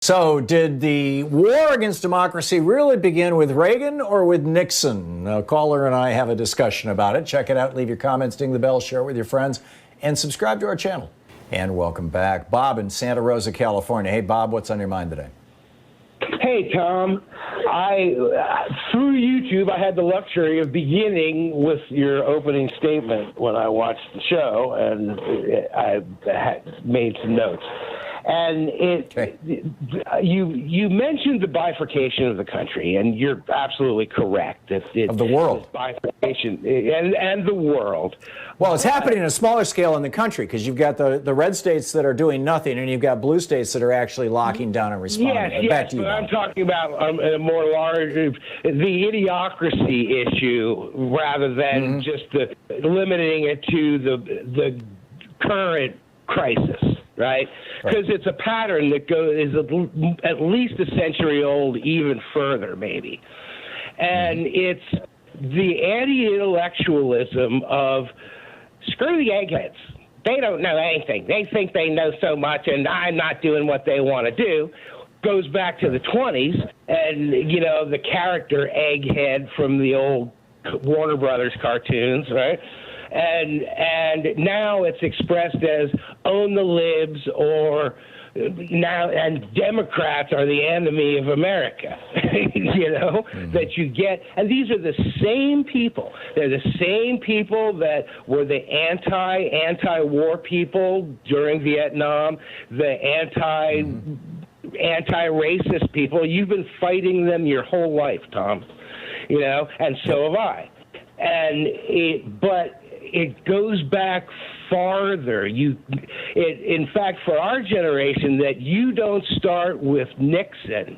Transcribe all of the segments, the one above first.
So, did the war against democracy really begin with Reagan or with Nixon? A caller and I have a discussion about it. Check it out, leave your comments, ding the bell, share it with your friends, and subscribe to our channel. And welcome back. Bob in Santa Rosa, California. Hey, Bob, what's on your mind today? Hey, Tom. Through YouTube, I had the luxury of beginning with your opening statement when I watched the show, and I had made some notes. And you mentioned the bifurcation of the country, and you're absolutely correct. Of the world. Bifurcation and the world. Well, it's happening on a smaller scale in the country because you've got the red states that are doing nothing, and you've got blue states that are actually locking down and responding. Yes, but I'm talking about a more large, the idiocracy issue rather than just limiting it to the current crisis. Right? Because it's a pattern that is at least a century old, even further, maybe. And it's the anti-intellectualism of screw the eggheads. They don't know anything. They think they know so much, and I'm not doing what they want to do. Goes back to the 20s, and, you know, the character egghead from the old Warner Brothers cartoons, right? And now it's expressed as own the libs and Democrats are the enemy of America, that you get. And these are the same people. They're the same people that were the anti-war people during Vietnam, the anti-racist people. You've been fighting them your whole life, Tom, and so have I. But it goes back farther. In fact, for our generation, that you don't start with Nixon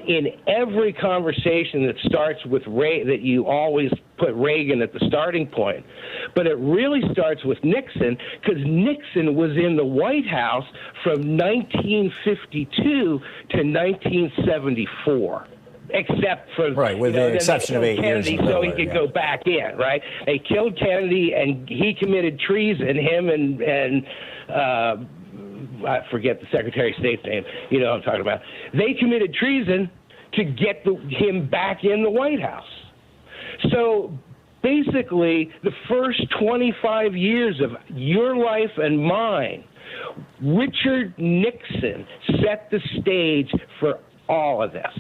in every conversation that starts with that you always put Reagan at the starting point. But it really starts with Nixon because Nixon was in the White House from 1952 to 1974. Except for with the exception of 8 years, so he could go back in. Right? They killed Kennedy, and he committed treason. Him and I forget the Secretary of State's name. You know what I'm talking about. They committed treason to get him back in the White House. So basically, the first 25 years of your life and mine, Richard Nixon set the stage for all of this.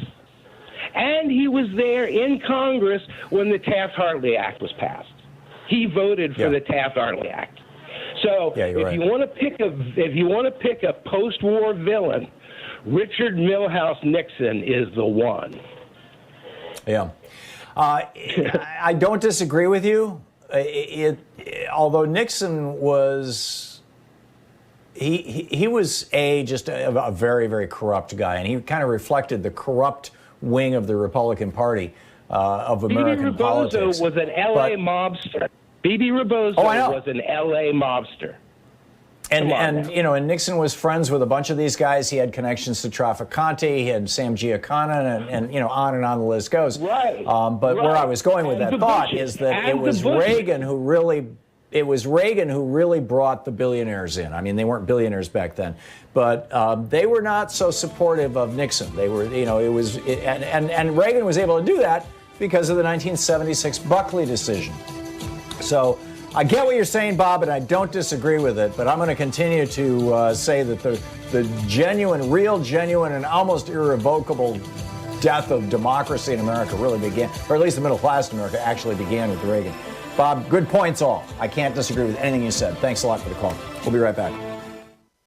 And he was there in Congress when the Taft-Hartley Act was passed. He voted for the Taft-Hartley Act. So you want to pick a post-war villain, Richard Milhouse Nixon is the one. Yeah. I don't disagree with you. Although Nixon was he was just a very, very corrupt guy, and he kind of reflected the corrupt wing of the Republican Party of American politics. Bibi Rebozo was an L.A. mobster. Bibi Rebozo was an L.A. mobster. And Nixon was friends with a bunch of these guys. He had connections to Trafficante. He had Sam Giancana, and on and on the list goes. Right. Where I was going with that thought is that it was Reagan who really. It was Reagan who really brought the billionaires in. I mean, they weren't billionaires back then, but they were not so supportive of Nixon. They were, and Reagan was able to do that because of the 1976 Buckley decision. So I get what you're saying, Bob, and I don't disagree with it, but I'm going to continue to say that the real genuine, and almost irrevocable death of democracy in America really began, or at least the middle class in America actually began with Reagan. Bob, good points all. I can't disagree with anything you said. Thanks a lot for the call. We'll be right back.